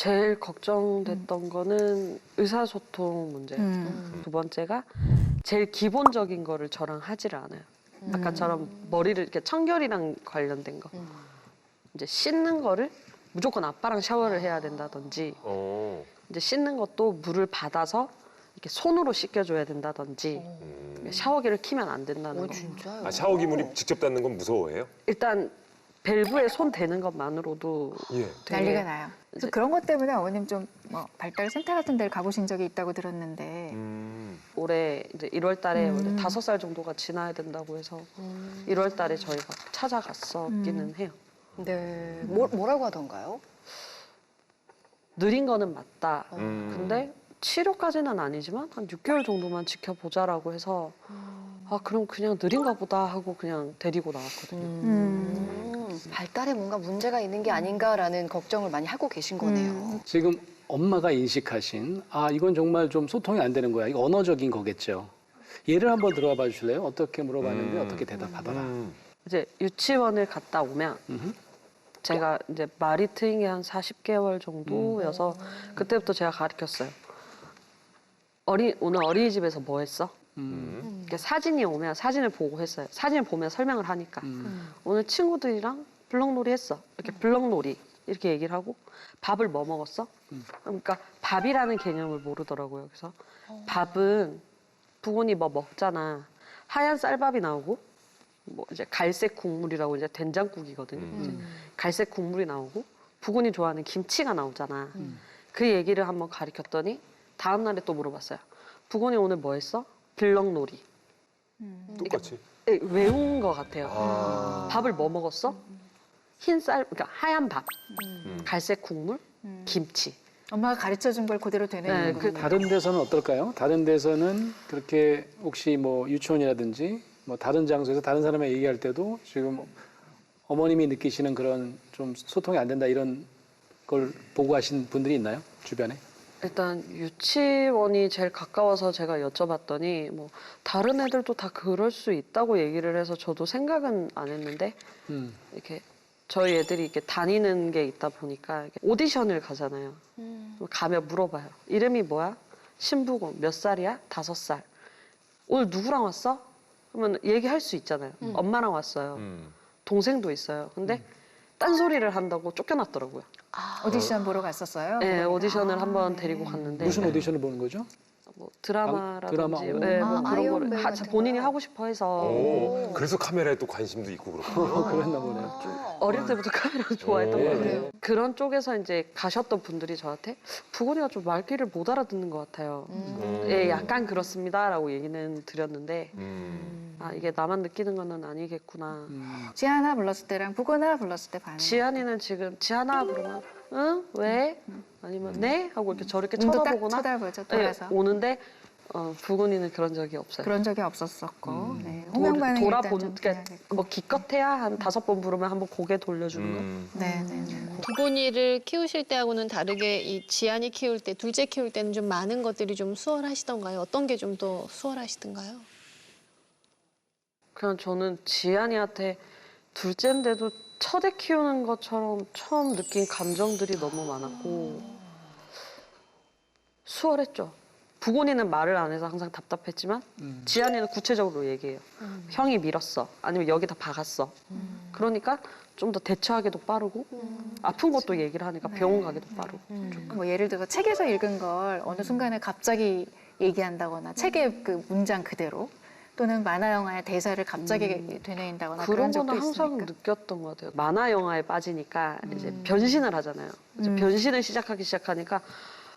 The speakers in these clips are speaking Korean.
제일 걱정됐던 거는 의사소통 문제. 두 번째가 제일 기본적인 거를 저랑 하지를 않아요. 아까처럼 머리를 이렇게 청결이랑 관련된 거. 이제 씻는 거를 무조건 아빠랑 샤워를 해야 된다든지, 이제 씻는 것도 물을 받아서 이렇게 손으로 씻겨줘야 된다든지, 샤워기를 키면 안 된다는 거. 진짜요? 아, 샤워기 물이 직접 닿는 건 무서워해요? 일단 밸브에 손 대는 것만으로도 예. 되게 난리가 나요. 그래서 그런 것 때문에 어머님 좀 뭐 발달 센터 같은 데를 가보신 적이 있다고 들었는데 올해 이제 1월 달에 원래 5살 정도가 지나야 된다고 해서 1월 달에 저희가 찾아갔었기는 해요. 네. 뭐라고 하던가요? 느린 거는 맞다. 근데 치료까지는 아니지만 한 6개월 정도만 지켜보자라고 해서 아 그럼 그냥 느린가 보다 하고 그냥 데리고 나왔거든요. 발달에 뭔가 문제가 있는 게 아닌가라는 걱정을 많이 하고 계신 거네요. 지금 엄마가 인식하신 이건 정말 좀 소통이 안 되는 거야. 이거 언어적인 거겠죠. 예를 한번 들어와 봐 주실래요? 어떻게 물어봤는데 어떻게 대답하더라. 이제 유치원을 갔다 오면 제가 이제 말이 트인 게 한 40개월 정도여서 그때부터 제가 가르쳤어요. 오늘 어린이집에서 뭐 했어? 이렇게 사진이 오면 사진을 보고 했어요. 사진을 보면 설명을 하니까. 오늘 친구들이랑 블럭놀이 했어. 이렇게 블럭놀이 이렇게 얘기를 하고 밥을 뭐 먹었어? 그러니까 밥이라는 개념을 모르더라고요. 그래서 밥은 부모님 뭐 먹잖아. 하얀 쌀밥이 나오고 뭐 이제 갈색 국물이라고 이제 된장국이거든요. 이제 갈색 국물이 나오고 부군이 좋아하는 김치가 나오잖아. 그 얘기를 한번 가르쳤더니 다음 날에 또 물어봤어요. 부군이 오늘 뭐 했어? 블럭놀이. 똑같이. 외운 것 같아요. 밥을 뭐 먹었어? 그러니까 하얀 밥, 갈색 국물, 김치. 엄마가 가르쳐준 걸 그대로 되뇌는 거군요. 다른 데서는 어떨까요? 다른 데서는 그렇게 혹시 뭐 유치원이라든지 뭐 다른 장소에서 다른 사람이 얘기할 때도 지금 어머님이 느끼시는 그런 좀 소통이 안 된다 이런 걸 보고 하신 분들이 있나요? 주변에? 일단 유치원이 제일 가까워서 제가 여쭤봤더니 뭐 다른 애들도 다 그럴 수 있다고 얘기를 해서 저도 생각은 안 했는데 이렇게 저희 애들이 이렇게 다니는 게 있다 보니까 이렇게 오디션을 가잖아요. 가면 물어봐요. 이름이 뭐야? 신부고 몇 살이야? 5살. 오늘 누구랑 왔어? 그러면 얘기할 수 있잖아요. 엄마랑 왔어요. 동생도 있어요. 근데 딴소리를 한다고 쫓겨났더라고요. 오디션 보러 갔었어요? 네, 오디션을 한번 데리고 갔는데 무슨 오디션을 보는 거죠? 뭐 드라마라든지 드라마? 네, 뭐 그런 아이언맨 거를 같은 본인이 거요? 하고 싶어 해서 오, 그래서 카메라에 또 관심도 있고 그렇군요. 그랬나 보네요. 어릴 때부터 카메라를 좋아했던 오. 것 같아요. 그래요? 그런 쪽에서 이제 가셨던 분들이 저한테 부건이가 좀 말귀를 못 알아듣는 것 같아요. 예, 약간 그렇습니다라고 얘기는 드렸는데 이게 나만 느끼는 거는 아니겠구나. 지하나 불렀을 때랑 부고나 불렀을 때 반응. 지한이는 지금 지한아 그러면 응? 왜? 아니면 네? 하고 이렇게 저렇게 눈도 딱 쳐다보거나 쳐다보죠, 예, 돌아서. 오는데 부건이는 그런 적이 없어요. 그런 적이 없었었고. 네. 호명 반응이 일단 좀 그러니까 중요하겠고. 뭐 기껏해야 한 5번 부르면 한번 고개 돌려주는 거. 네, 네, 네. 부곤이를 키우실 때하고는 다르게 이 지안이 키울 때, 둘째 키울 때는 좀 많은 것들이 좀 수월하시던가요? 어떤 게 좀 더 수월하시던가요? 그냥 저는 지한이한테 둘째인데도 첫애 키우는 것처럼 처음 느낀 감정들이 너무 많았고 수월했죠. 부곤이는 말을 안 해서 항상 답답했지만 지한이는 구체적으로 얘기해요. 형이 밀었어. 아니면 여기다 박았어. 그러니까 좀 더 대처하기도 빠르고 아픈 것도 얘기를 하니까 병원 가기도 빠르고. 뭐 예를 들어서 책에서 읽은 걸 어느 순간에 갑자기 얘기한다거나 책의 그 문장 그대로 또는 만화 영화의 대사를 갑자기 되뇌인다거나 그런 그런 적도 거는 항상 있으니까. 느꼈던 것 같아요. 만화 영화에 빠지니까 이제 변신을 하잖아요. 이제 변신을 시작하니까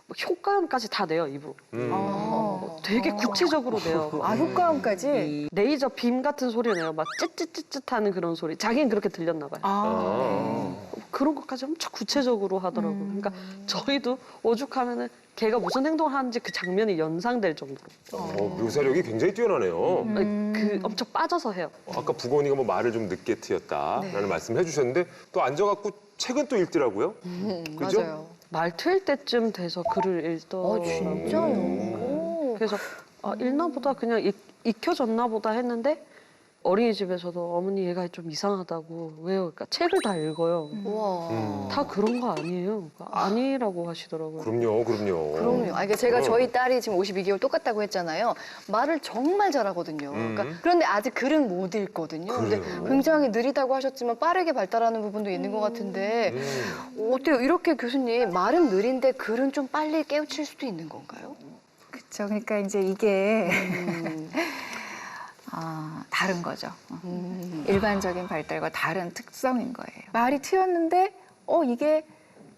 뭐 효과음까지 다 내요, 입으로. 되게 구체적으로 내요. 효과음까지? 레이저 빔 같은 소리 내요. 막 찌찌찌찌 하는 그런 소리. 자기는 그렇게 들렸나 봐요. 그런 것까지 엄청 구체적으로 하더라고요. 그러니까 저희도 오죽하면은 걔가 무슨 행동을 하는지 그 장면이 연상될 정도로. 묘사력이 굉장히 뛰어나네요. 그 엄청 빠져서 해요. 아까 부건이가 뭐 말을 좀 늦게 트였다라는 말씀을 해주셨는데 또 앉아갖고 책은 또 읽더라고요. 그죠? 맞아요. 말 트일 때쯤 돼서 글을 읽더라고요. 진짜요? 그래서 읽나 보다 그냥 익혀졌나 보다 했는데 어린이집에서도 어머니 얘가 좀 이상하다고 왜요? 그러니까 책을 다 읽어요. 우와. 다 그런 거 아니에요. 그러니까 아니라고 하시더라고요. 그럼요. 그럼요. 그러니까 제가 저희 딸이 지금 52개월 똑같다고 했잖아요. 말을 정말 잘하고요. 그러니까 그런데 아직 글은 못 읽거든요. 근데 그래요? 굉장히 느리다고 하셨지만 빠르게 발달하는 부분도 있는 것 같은데 어때요? 이렇게 교수님 말은 느린데 글은 좀 빨리 깨우칠 수도 있는 건가요? 그렇죠. 그러니까 이제 이게 다른 거죠. 일반적인 발달과 다른 특성인 거예요. 말이 트였는데 이게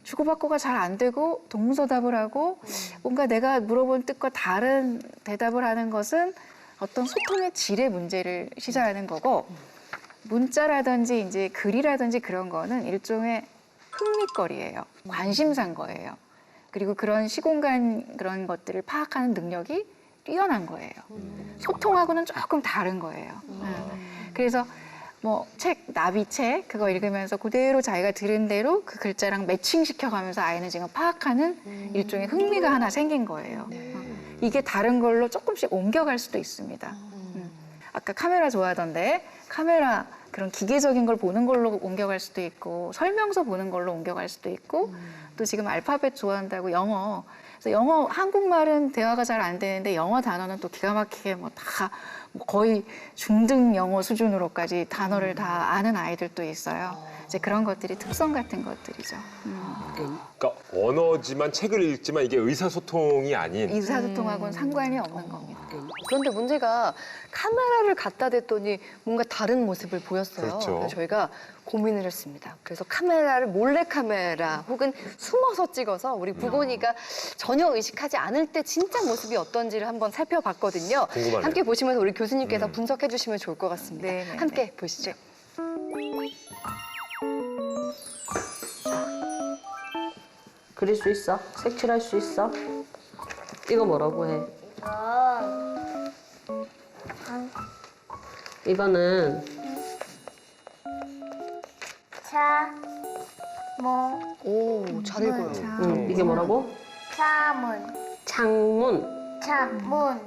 주고받고가 잘 안 되고 동문서답을 하고 뭔가 내가 물어본 뜻과 다른 대답을 하는 것은 어떤 소통의 질의 문제를 시사하는 거고 문자라든지 이제 글이라든지 그런 거는 일종의 흥미거리예요. 관심사인 거예요. 그리고 그런 시공간 그런 것들을 파악하는 능력이 뛰어난 거예요. 소통하고는 조금 다른 거예요. 그래서 뭐 책, 나비책 그거 읽으면서 그대로 자기가 들은 대로 그 글자랑 매칭시켜가면서 아이는 지금 파악하는 일종의 흥미가 하나 생긴 거예요. 이게 다른 걸로 조금씩 옮겨갈 수도 있습니다. 아까 카메라 좋아하던데 카메라 그런 기계적인 걸 보는 걸로 옮겨갈 수도 있고 설명서 보는 걸로 옮겨갈 수도 있고 또 지금 알파벳 좋아한다고 영어 그래서 영어 한국말은 대화가 잘 안 되는데 영어 단어는 또 기가 막히게 뭐 다 거의 중등 영어 수준으로까지 단어를 다 아는 아이들도 있어요. 이제 그런 것들이 특성 같은 것들이죠. 그러니까 언어지만 책을 읽지만 이게 의사소통이 아닌. 의사소통하고는 상관이 없는 겁니다. 그런데 문제가 카메라를 갖다 댔더니 뭔가 다른 모습을 보였어요. 그렇죠. 그래서 저희가 고민을 했습니다. 그래서 카메라를 몰래 카메라 혹은 숨어서 찍어서 우리 부곤이가 전혀 의식하지 않을 때 진짜 모습이 어떤지를 한번 살펴봤거든요. 궁금하네요. 함께 보시면서 우리 교수님께서 분석해 주시면 좋을 것 같습니다. 네네네. 함께 보시죠. 그릴 수 있어? 색칠할 수 있어? 이거 뭐라고 해? 이거는 오, 잘 읽어요. 이게 뭐라고? 창문.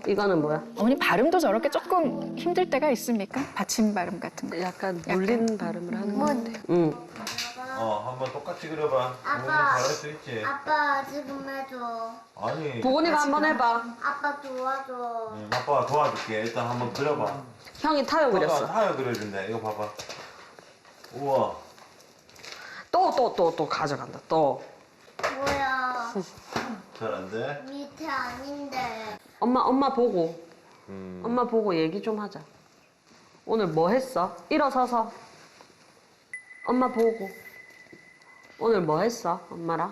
이거는 뭐야? 어머니 발음도 저렇게 조금 힘들 때가 있습니까? 받침 발음 같은 거. 약간 물린 발음을 하는 것 같아요. 한번 똑같이 그려봐. 부모님 아빠. 잘할 수 있지. 아빠 지금 해줘. 아니, 보건이가 한번 해봐. 아빠 도와줘. 아빠가 도와줄게. 일단 한번 그려봐. 형이 타요 아빠가 그렸어. 하여 그려준대. 이거 봐봐. 우와. 또 가져간다. 또. 뭐야? 잘 안 돼? 밑에 아닌데. 엄마 보고. 엄마 보고 얘기 좀 하자. 오늘 뭐 했어? 일어서서. 엄마 보고. 오늘 뭐 했어? 엄마랑?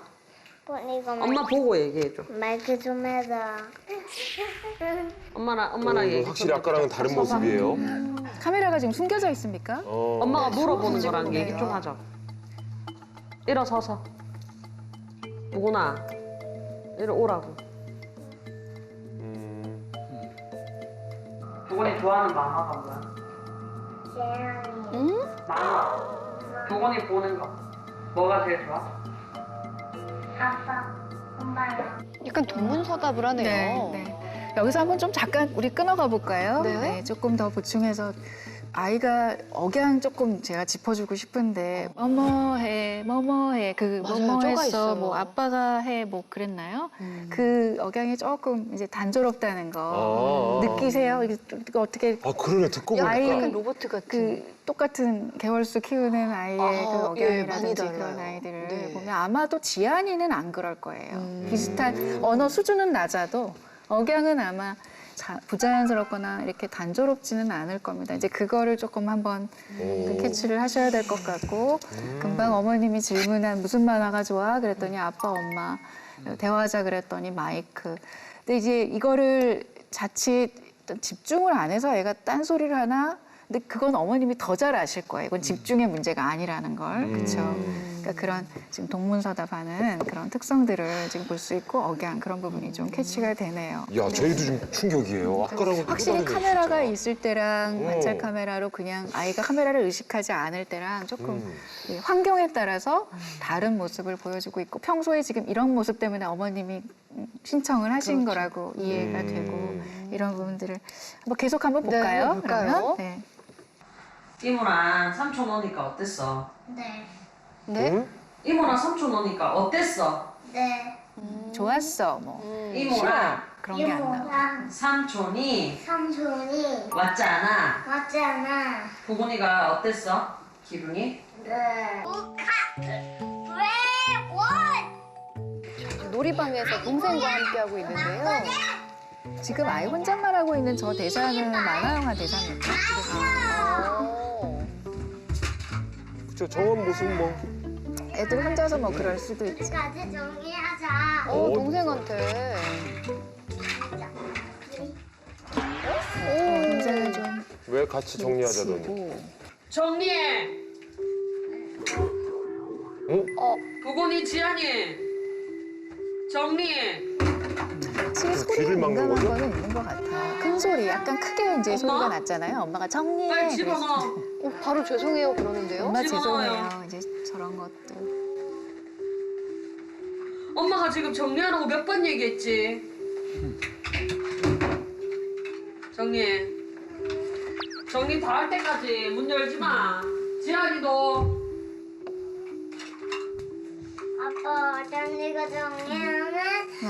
이거 엄마 보고 얘기해줘. 마이크 좀 해라. 엄마랑 얘기 좀 확실히 해줘. 아까랑은 다른 서서. 모습이에요. 카메라가 지금 숨겨져 있습니까? 엄마가 물어보는 거랑 보네요. 얘기 좀 하자. 일어서서. 보구나. 이리 오라고. 보건이 좋아하는 만화가 뭐야? 재현이. 만화. 보건이 보는 거. 뭐가 제일 좋아? 아빠, 엄마랑. 약간 동문서답을 하네요. 네. 여기서 한번 좀 잠깐 우리 끊어가 볼까요? 네. 조금 더 보충해서 아이가 억양 조금 제가 짚어주고 싶은데 뭐뭐해 그 맞아요. 뭐뭐 쪼가 했어 있어요. 뭐 아빠가 해 뭐 그랬나요? 그 억양이 조금 이제 단조롭다는 거 느끼세요? 이게 어떻게 그러네. 듣고 아이 보니까. 약간 로봇 같은. 그 똑같은 개월수 키우는 아이의 그 예, 많이 억양이라든지 달라요. 그런 아이들을 네. 보면 아마도 지안이는 안 그럴 거예요. 비슷한 언어 수준은 낮아도 억양은 아마 부자연스럽거나 이렇게 단조롭지는 않을 겁니다. 이제 그거를 조금 한번 캐치를 하셔야 될 것 같고 금방 어머님이 질문한 무슨 만화가 좋아? 그랬더니 아빠, 엄마. 대화하자 그랬더니 마이크. 근데 이제 이거를 자칫 집중을 안 해서 애가 딴소리를 하나? 근데 그건 어머님이 더 잘 아실 거예요. 이건 집중의 문제가 아니라는 걸. 그렇죠. 그러니까 그런 지금 동문서답하는 그런 특성들을 지금 볼 수 있고 억양 그런 부분이 좀 캐치가 되네요. 야, 저희도 좀 충격이에요. 아까랑은 또 확실히 다르네요, 카메라가 진짜. 있을 때랑 관찰 카메라로 그냥 아이가 카메라를 의식하지 않을 때랑 조금 이 환경에 따라서 다른 모습을 보여주고 있고 평소에 지금 이런 모습 때문에 어머님이 신청을 하신 거라고 이해가 되고 이런 부분들을 한번 계속 한번 볼까요? 볼까요? 그러면 네. 이모랑 삼촌 오니까 어땠어? 네. 네? 응? 이모랑 삼촌 오니까 어땠어? 네. 좋았어 뭐 이모랑 그런 게 안 나와. 이모랑 삼촌이 삼촌이 왔지 않아? 왔잖아. 부곤이가 어땠어? 기분이? 네. 왜 원? 놀이방에서 동생과 함께하고 있는데요. 지금 아이 혼잣말 하고 있는 저 대사는 만화 영화 대사입니다. 그쵸, 정원 모습 뭐. 애들 혼자서 뭐 그럴 수도 있지. 까지 정리하자. 동생한테. 굉장히 좀 왜 같이 정리하자더니. 치고. 정리해! 응? 부곤이 지안이 정리해! 확실히 소리에 귀를 막는 민감한 거죠? 거는 있는 것 같아. 큰 소리, 약간 크게 이제 소리가 났잖아요. 엄마가 정리해. 빨리 그랬을 집어넣어! 때. 바로 죄송해요 그러는데요. 엄마 집어넣어요. 죄송해요. 이제 저런 것들. 엄마가 지금 정리하라고 몇 번 얘기했지? 정리해. 정리 다 할 때까지 문 열지 마. 지안이도. 아빠 언니가 정리하면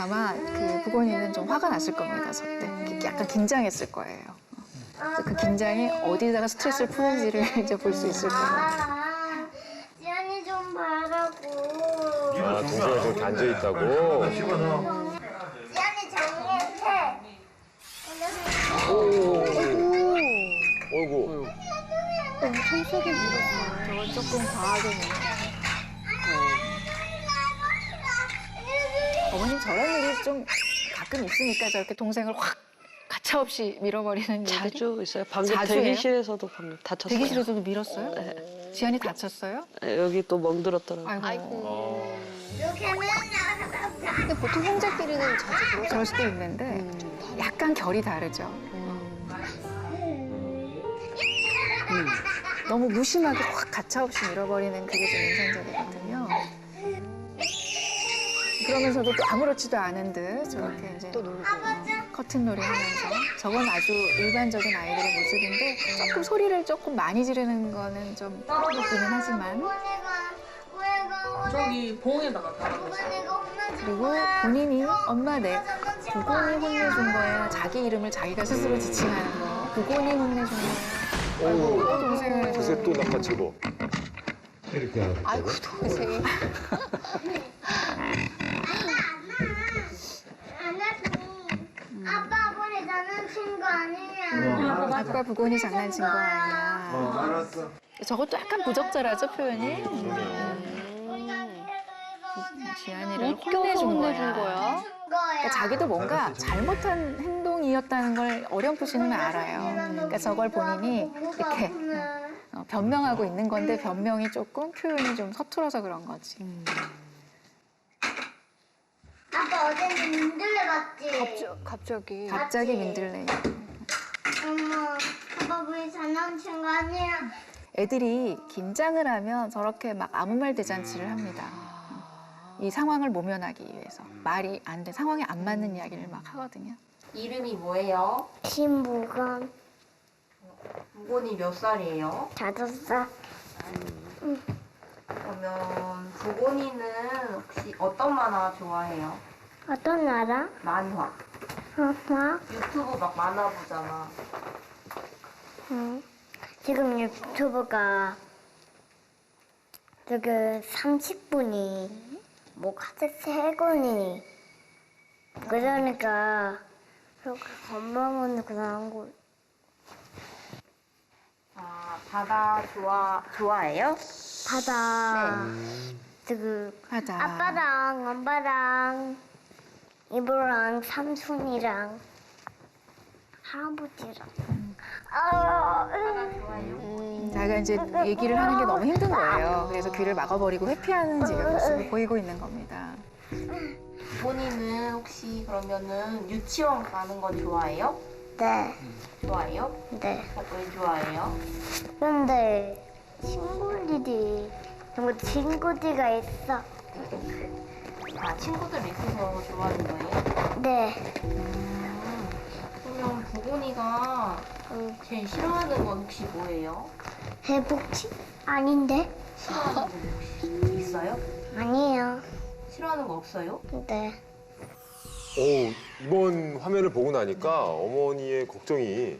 아마 그 부곤이는 좀 화가 났을 겁니다. 저 때. 이렇게 약간 긴장했을 거예요. 그래서 그 긴장이 어디다가 스트레스를 푸는지를 이제 볼 수 있을 거예요. 지안이 좀 봐라고. 아, 동생이 저렇게 앉아있다고? 집어넣어. 지안이 정리해. 어이구. 엄청 세게 밀었어요. 저건 조금 과하게 밀 어머님 저런 일이 좀 가끔 있으니까 저렇게 동생을 확 가차없이 밀어버리는 일들이 자주 있어요. 방금 자주예요? 대기실에서도 방금 다쳤어요. 대기실에서도 밀었어요? 지안이 다쳤어요? 네, 여기 또 멍들었더라고요. 아이고. 이렇게 맨날 근데 보통 형제끼리는 자주 그러죠. 그럴 수도 있는데 약간 결이 다르죠. 너무 무심하게 확 가차없이 밀어버리는 그게 좀 인상적이거든요. 그러면서도 또 아무렇지도 않은 듯 저렇게 이제 또 놀고. 커튼놀이 하면서 저건 아주 일반적인 아이들의 모습인데 조금 소리를 조금 많이 지르는 거는 좀 떨어지기는 하지만 저기 봉에다가 달아놨어요. 그리고 본인이 엄마 내 부곤이 혼내준 거야 자기 이름을 자기가 스스로 지칭하는 거 부곤이 혼내준 거야 어이구. 동생을 그새 또 낚아채고. 아이고 동생이. 아빠 아버지 장난친 거 아니야. 아빠 부곤이 장난친 거 아니야 알았어. 저것도 약간 부적절하죠 표현이 지안이를 혼내준 거야 그러니까 자기도 뭔가 잘못한 행동이었다는 걸 어렴풋이는 알아요. 그러니까 저걸 본인이 이렇게 변명하고 있는 건데 변명이 조금 표현이 좀 서툴어서 그런 거지. 아빠 어제 민들레 봤지? 갑자기. 갑자기 민들레. 엄마, 아빠 우리 장난친 거 아니야? 애들이 긴장을 하면 저렇게 막 아무 말 대잔치를 합니다. 이 상황을 모면하기 위해서 말이 안 돼, 상황에 안 맞는 이야기를 막 하거든요. 이름이 뭐예요? 김부건 부곤이 몇 살이에요? 5살. 그러면 부곤이는 혹시 어떤 만화 좋아해요? 어떤 나라? 만화. 엄마? 유튜브 막 만화 보잖아. 응. 지금 유튜브가 저기 30분이 뭐 카세트 3권이 그러니까 그렇게 건방은 그런 거. 아, 바다 좋아해요? 바다 그 하자. 아빠랑 엄마랑 이모랑 삼촌이랑 할아버지랑 자기가 이제 얘기를 하는 게 너무 힘든 거예요. 그래서 귀를 막아버리고 회피하는 지금 모습을 보이고 있는 겁니다. 부곤이는 혹시 그러면은 유치원 가는 건 좋아해요? 네, 좋아해요? 네. 왜 좋아해요? 근데 친구들이 정말 친구들이 있어. 아, 친구들 있어서 좋아하는 거예요? 네. 그러면 부곤이가 제일 싫어하는 건 혹시 뭐예요? 해복치? 아닌데? 싫어하는 거 혹시 있어요? 아니에요. 싫어하는 거 없어요? 네. 이번 화면을 보고 나니까 어머니의 걱정이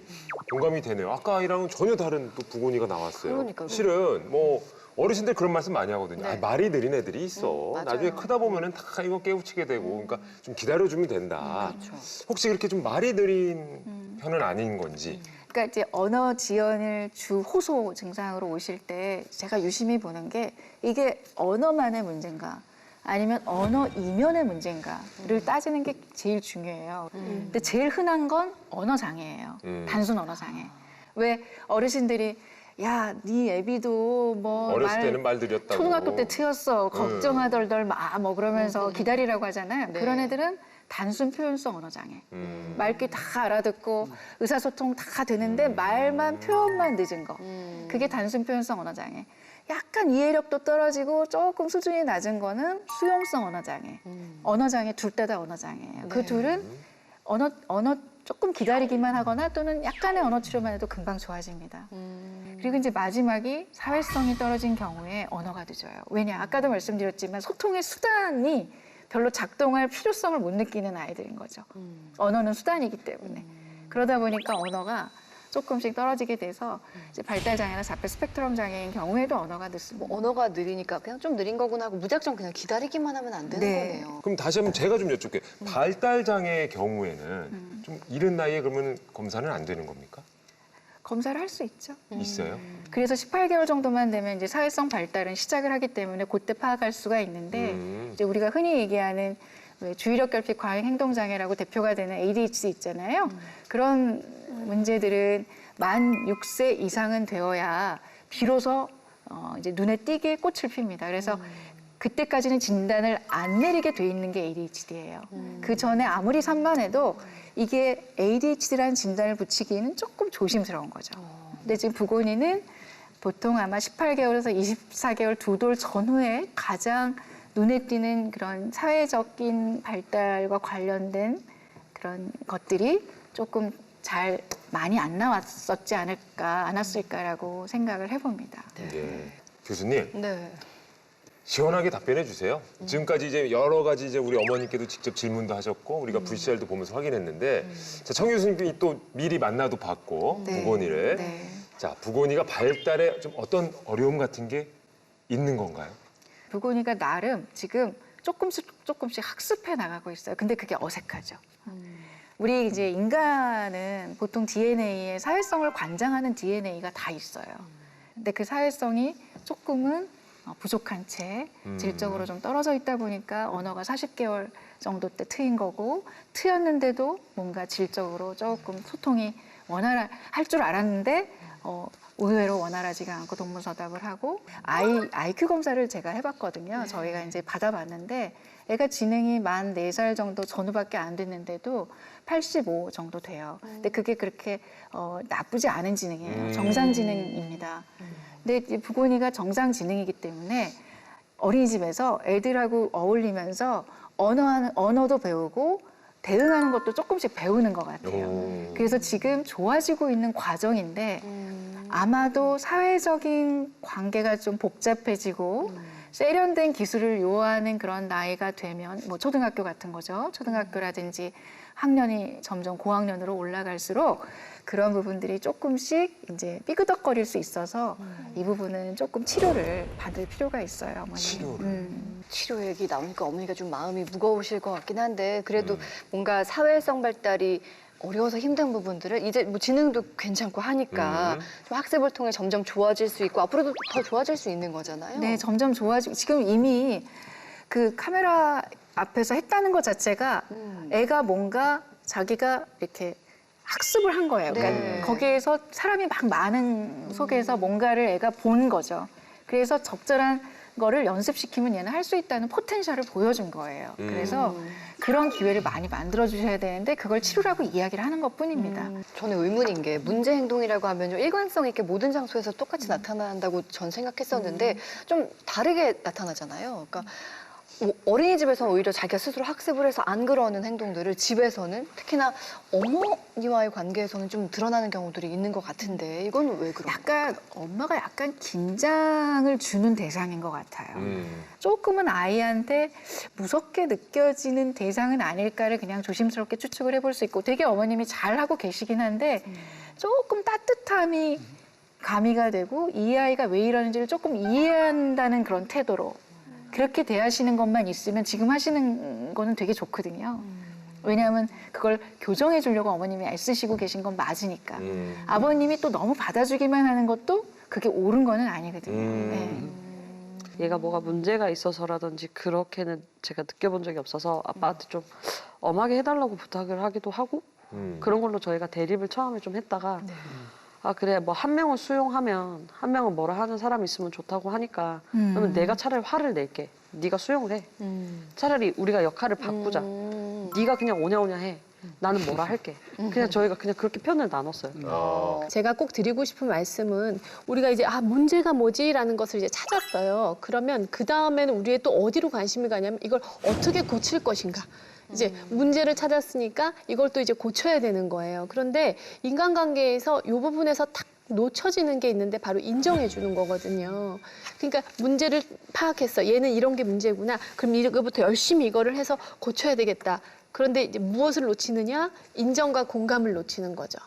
공감이 되네요. 아까 아이랑은 전혀 다른 또 부곤이가 나왔어요. 그러니까요. 실은 뭐 어르신들 그런 말씀 많이 하거든요. 네. 말이 느린 애들이 있어. 맞아요. 나중에 크다 보면은 다 이거 깨우치게 되고, 그러니까 좀 기다려주면 된다. 그렇죠. 혹시 그렇게 좀 말이 느린 편은 아닌 건지. 그러니까 이제 언어 지연을 주 호소 증상으로 오실 때 제가 유심히 보는 게 이게 언어만의 문제인가 아니면 언어 이면의 문제인가를 따지는 게 제일 중요해요. 근데 제일 흔한 건 언어 장애예요. 단순 언어 장애. 왜 어르신들이 야, 네 애비도 뭐 어렸을 때는 말 들였다고. 초등학교 때 트였어. 걱정하덜덜 뭐 그러면서 기다리라고 하잖아요. 네. 그런 애들은 단순 표현성 언어 장애. 말귀 다 알아듣고 의사소통 다 되는데 말만 표현만 늦은 거. 그게 단순 표현성 언어 장애. 약간 이해력도 떨어지고 조금 수준이 낮은 거는 수용성 언어 장애. 언어 장애 둘 다 언어 장애예요. 그 둘은 언어 조금 기다리기만 하거나 또는 약간의 언어 치료만 해도 금방 좋아집니다. 그리고 이제 마지막이 사회성이 떨어진 경우에 언어가 늦어요. 왜냐? 아까도 말씀드렸지만 소통의 수단이 별로 작동할 필요성을 못 느끼는 아이들인 거죠. 언어는 수단이기 때문에. 그러다 보니까 언어가 조금씩 떨어지게 돼서 이제 발달 장애나 자폐 스펙트럼 장애인 경우에도 언어가 늦습니다. 뭐 언어가 느리니까 그냥 좀 느린 거구나 하고 무작정 그냥 기다리기만 하면 안 되는 네. 거네요. 그럼 다시 한번 제가 좀 여쭙게. 발달 장애의 경우에는 좀 이른 나이에 그러면 검사는 안 되는 겁니까? 검사를 할 수 있죠. 있어요? 그래서 18개월 정도만 되면 이제 사회성 발달은 시작을 하기 때문에 그때 파악할 수가 있는데 이제 우리가 흔히 얘기하는 왜 주의력 결핍 과잉 행동 장애라고 대표가 되는 ADHD 있잖아요. 그런 문제들은 만 6세 이상은 되어야 비로소 이제 눈에 띄게 꽃을 핍니다. 그래서 그때까지는 진단을 안 내리게 돼 있는 게 ADHD예요. 그 전에 아무리 산만해도 이게 ADHD라는 진단을 붙이기는 조금 조심스러운 거죠. 근데 지금 부곤이는 보통 아마 18개월에서 24개월 두 돌 전후에 가장 눈에 띄는 그런 사회적인 발달과 관련된 그런 것들이 조금 잘 많이 안 나왔었지 않았을까라고 생각을 해봅니다. 네. 교수님. 네. 시원하게 답변해 주세요. 지금까지 이제 여러 가지 이제 우리 어머님께도 직접 질문도 하셨고 우리가 VCR도 보면서 확인했는데 자, 청 교수님이 또 미리 만나도 봤고 네. 부곤이를 네. 자 부곤이가 발달에 좀 어떤 어려움 같은 게 있는 건가요? 부곤이가 나름 지금 조금씩 학습해 나가고 있어요. 근데 그게 어색하죠. 우리 이제 인간은 보통 DNA에 사회성을 관장하는 DNA가 다 있어요. 근데 그 사회성이 조금은 부족한 채 질적으로 좀 떨어져 있다 보니까 언어가 40개월 정도 때 트인 거고 트였는데도 뭔가 질적으로 조금 소통이 원활할 줄 알았는데 의외로 원활하지가 않고 동문서답을 하고 IQ 검사를 제가 해봤거든요. 저희가 이제 받아봤는데 애가 지능이 만 4살 정도 전후밖에 안 됐는데도 85 정도 돼요. 근데 그게 그렇게 나쁘지 않은 지능이에요. 정상 지능입니다. 근데 이 부곤이가 정상 지능이기 때문에 어린이집에서 애들하고 어울리면서 언어도 배우고 대응하는 것도 조금씩 배우는 것 같아요. 그래서 지금 좋아지고 있는 과정인데 아마도 사회적인 관계가 좀 복잡해지고 세련된 기술을 요하는 그런 나이가 되면 뭐 초등학교 같은 거죠. 초등학교라든지 학년이 점점 고학년으로 올라갈수록 그런 부분들이 조금씩 이제 삐그덕거릴 수 있어서 이 부분은 조금 치료를 받을 필요가 있어요, 어머니. 치료 얘기 나오니까 어머니가 좀 마음이 무거우실 것 같긴 한데 그래도 뭔가 사회성 발달이 어려워서 힘든 부분들을 이제 뭐 지능도 괜찮고 하니까 좀 학습을 통해 점점 좋아질 수 있고 앞으로도 더 좋아질 수 있는 거잖아요. 네, 점점 좋아지고 지금 이미 그 카메라 앞에서 했다는 것 자체가 애가 뭔가 자기가 이렇게 학습을 한 거예요. 그러니까 네. 거기에서 사람이 막 많은 속에서 뭔가를 애가 본 거죠. 그래서 적절한 거를 연습시키면 얘는 할 수 있다는 포텐셜을 보여준 거예요. 그래서 그런 기회를 많이 만들어 주셔야 되는데 그걸 치료라고 이야기를 하는 것뿐입니다. 저는 의문인 게 문제 행동이라고 하면 좀 일관성 있게 모든 장소에서 똑같이 나타난다고 전 생각했었는데 좀 다르게 나타나잖아요. 그러니까 어린이집에서 오히려 자기가 스스로 학습을 해서 안 그러는 행동들을 집에서는 특히나 어머니와의 관계에서는 좀 드러나는 경우들이 있는 것 같은데 이건 왜 그런 약간 엄마가 약간 긴장을 주는 대상인 것 같아요. 조금은 아이한테 무섭게 느껴지는 대상은 아닐까를 그냥 조심스럽게 추측을 해볼 수 있고 되게 어머님이 잘하고 계시긴 한데 조금 따뜻함이 가미가 되고 이 아이가 왜 이러는지를 조금 이해한다는 그런 태도로 그렇게 대하시는 것만 있으면 지금 하시는 거는 되게 좋거든요. 왜냐하면 그걸 교정해 주려고 어머님이 애쓰시고 계신 건 맞으니까. 아버님이 또 너무 받아주기만 하는 것도 그게 옳은 거는 아니거든요. 네. 얘가 뭐가 문제가 있어서라든지 그렇게는 제가 느껴본 적이 없어서 아빠한테 좀 엄하게 해달라고 부탁을 하기도 하고 그런 걸로 저희가 대립을 처음에 좀 했다가 아 그래 뭐 한 명을 수용하면 한 명은 뭐라 하는 사람이 있으면 좋다고 하니까 그러면 내가 차라리 화를 낼게. 네가 수용을 해. 차라리 우리가 역할을 바꾸자. 네가 그냥 오냐오냐 해. 나는 뭐라 할게. 그냥 저희가 그냥 그렇게 편을 나눴어요. 제가 꼭 드리고 싶은 말씀은 우리가 이제 문제가 뭐지라는 것을 이제 찾았어요. 그러면 그 다음에는 우리의 또 어디로 관심이 가냐면 이걸 어떻게 고칠 것인가. 이제 문제를 찾았으니까 이걸 또 이제 고쳐야 되는 거예요. 그런데 인간관계에서 이 부분에서 탁 놓쳐지는 게 있는데 바로 인정해 주는 거거든요. 그러니까 문제를 파악했어. 얘는 이런 게 문제구나. 그럼 이거부터 열심히 이거를 해서 고쳐야 되겠다. 그런데 이제 무엇을 놓치느냐? 인정과 공감을 놓치는 거죠.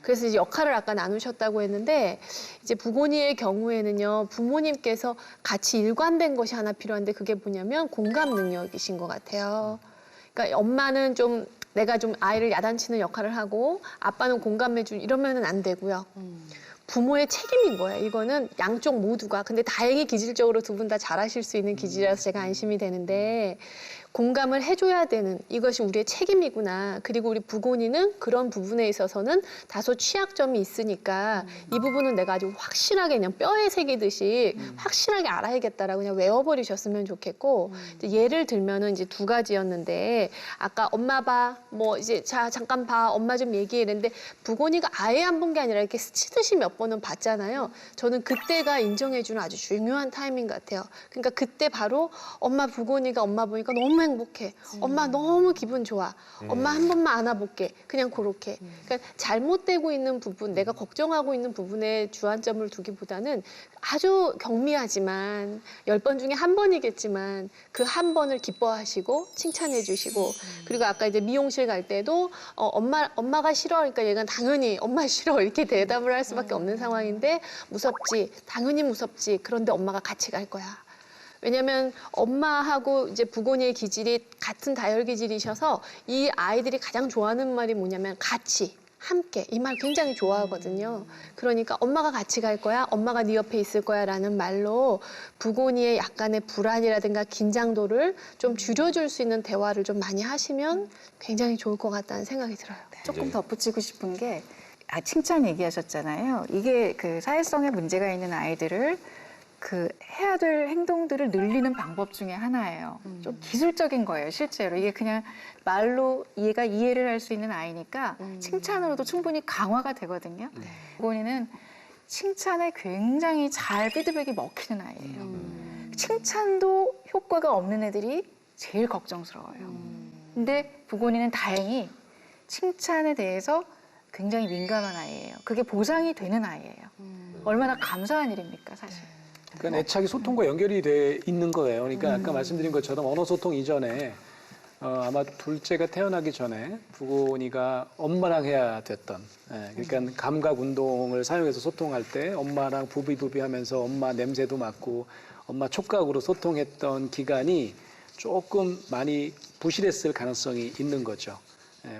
그래서 이제 역할을 아까 나누셨다고 했는데 이제 부곤이의 경우에는요 부모님께서 같이 일관된 것이 하나 필요한데 그게 뭐냐면 공감 능력이신 것 같아요. 그러니까 엄마는 좀 내가 좀 아이를 야단치는 역할을 하고 아빠는 공감해주는 이러면은 안 되고요. 부모의 책임인 거예요. 이거는 양쪽 모두가. 근데 다행히 기질적으로 두 분 다 잘하실 수 있는 기질이라서 제가 안심이 되는데 공감을 해줘야 되는 이것이 우리의 책임이구나. 그리고 우리 부곤이는 그런 부분에 있어서는 다소 취약점이 있으니까 이 부분은 내가 아주 확실하게 그냥 뼈에 새기듯이 확실하게 알아야겠다라고 그냥 외워버리셨으면 좋겠고 이제 예를 들면은 이제 두 가지였는데 아까 엄마 봐, 뭐 이제 자 잠깐 봐, 엄마 좀 얘기해 이랬는데 부곤이가 아예 안 본 게 아니라 이렇게 스치듯이 몇 번은 봤잖아요. 저는 그때가 인정해주는 아주 중요한 타이밍 같아요. 그러니까 그때 바로 엄마 부곤이가 엄마 보니까 너무 행복해. 엄마 너무 기분 좋아. 엄마 한 번만 안아볼게. 그냥 그렇게. 그러니까 잘못되고 있는 부분, 내가 걱정하고 있는 부분에 주안점을 두기보다는 아주 경미하지만 10번 중에 한 번이겠지만 그 한 번을 기뻐하시고 칭찬해 주시고 그리고 아까 이제 미용실 갈 때도 엄마가 싫어 그러니까 얘가 당연히 엄마 싫어 이렇게 대답을 할 수밖에 없는 상황인데 무섭지 당연히 무섭지 그런데 엄마가 같이 갈 거야. 왜냐면 엄마하고 이제 부곤이의 기질이 같은 다혈 기질이셔서 이 아이들이 가장 좋아하는 말이 뭐냐면 같이, 함께 이 말 굉장히 좋아하거든요. 그러니까 엄마가 같이 갈 거야, 엄마가 네 옆에 있을 거야 라는 말로 부곤이의 약간의 불안이라든가 긴장도를 좀 줄여줄 수 있는 대화를 좀 많이 하시면 굉장히 좋을 것 같다는 생각이 들어요. 조금 덧붙이고 싶은 게 칭찬 얘기하셨잖아요. 이게 그 사회성에 문제가 있는 아이들을 그 해야 될 행동들을 늘리는 방법 중에 하나예요. 좀 기술적인 거예요, 실제로. 이게 그냥 말로 얘가 이해를 할 수 있는 아이니까 칭찬으로도 충분히 강화가 되거든요. 부곤이는 칭찬에 굉장히 잘 피드백이 먹히는 아이예요. 칭찬도 효과가 없는 애들이 제일 걱정스러워요. 근데 부곤이는 다행히 칭찬에 대해서 굉장히 민감한 아이예요. 그게 보상이 되는 아이예요. 얼마나 감사한 일입니까, 사실. 그러니까 애착이 소통과 연결이 돼 있는 거예요. 그러니까 아까 말씀드린 것처럼 언어 소통 이전에 아마 둘째가 태어나기 전에 부곤이가 엄마랑 해야 됐던 그러니까 감각 운동을 사용해서 소통할 때 엄마랑 부비부비 하면서 엄마 냄새도 맡고 엄마 촉각으로 소통했던 기간이 조금 많이 부실했을 가능성이 있는 거죠.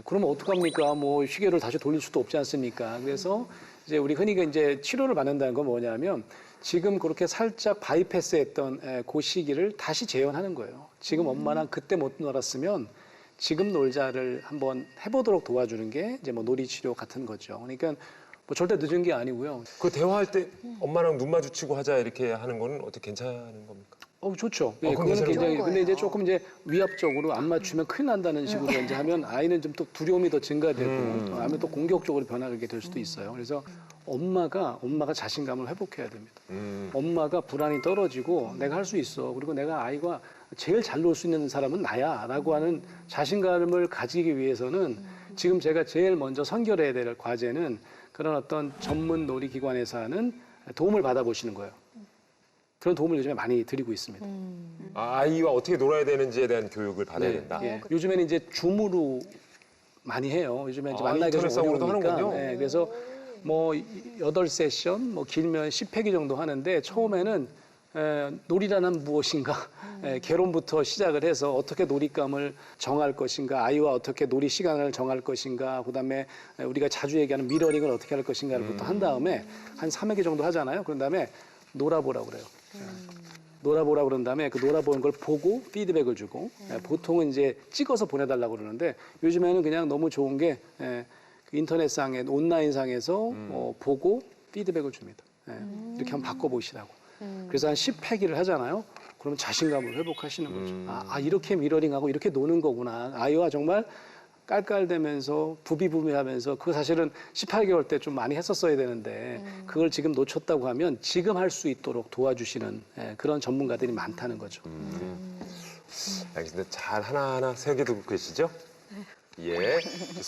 그러면 어떡합니까? 뭐 시계를 다시 돌릴 수도 없지 않습니까? 그래서 이제 우리 흔히 이제 치료를 받는다는 건 뭐냐면 지금 그렇게 살짝 바이패스했던 그 시기를 다시 재현하는 거예요. 지금 엄마랑 그때 못 놀았으면 지금 놀자를 한번 해보도록 도와주는 게 이제 뭐 놀이치료 같은 거죠. 그러니까 뭐 절대 늦은 게 아니고요. 그 대화할 때 엄마랑 눈 마주치고 하자 이렇게 하는 거는 어떻게 괜찮은 겁니까? 좋죠. 예, 그건 그거는 괜찮은 굉장히. 거예요. 근데 이제 조금 이제 위압적으로 안 맞추면 큰일 난다는 식으로 이제 하면 아이는 좀 또 두려움이 더 증가되고 아니면 또 공격적으로 변하게 될 수도 있어요. 그래서 엄마가 자신감을 회복해야 됩니다. 엄마가 불안이 떨어지고 내가 할 수 있어. 그리고 내가 아이가 제일 잘 놀 수 있는 사람은 나야라고 하는 자신감을 가지기 위해서는 지금 제가 제일 먼저 선결해야 될 과제는 그런 어떤 전문 놀이기관에서 하는 도움을 받아보시는 거예요. 그런 도움을 요즘에 많이 드리고 있습니다. 아이와 어떻게 놀아야 되는지에 대한 교육을 받아야 네, 된다. 예. 요즘에는 이제 줌으로 많이 해요. 요즘에 이제 만나기가 좀 인터넷상으로도 어려우니까. 하는군요. 예, 그래서 뭐 8세션, 뭐 길면 10회기 정도 하는데 처음에는 놀이라는 무엇인가, 개론부터 시작을 해서 어떻게 놀잇감을 정할 것인가, 아이와 어떻게 놀이 시간을 정할 것인가, 그다음에 우리가 자주 얘기하는 미러링을 어떻게 할 것인가부터 한 다음에 한 3회기 정도 하잖아요. 그런 다음에 놀아보라고 그래요. 놀아보라 그런 다음에 그 놀아보는 걸 보고 피드백을 주고 보통은 이제 찍어서 보내달라고 그러는데 요즘에는 그냥 너무 좋은 게 그 인터넷상에 온라인상에서 보고 피드백을 줍니다. 이렇게 한번 바꿔보시라고. 그래서 한 10회기를 하잖아요. 그러면 자신감을 회복하시는 거죠. 이렇게 미러링하고 이렇게 노는 거구나. 아이와 정말 깔깔대면서 부비부비하면서 그거 사실은 18개월 때 좀 많이 했었어야 되는데 그걸 지금 놓쳤다고 하면 지금 할 수 있도록 도와주시는 그런 전문가들이 많다는 거죠. 알겠습니다. 잘 하나하나 새겨두고 계시죠? 예.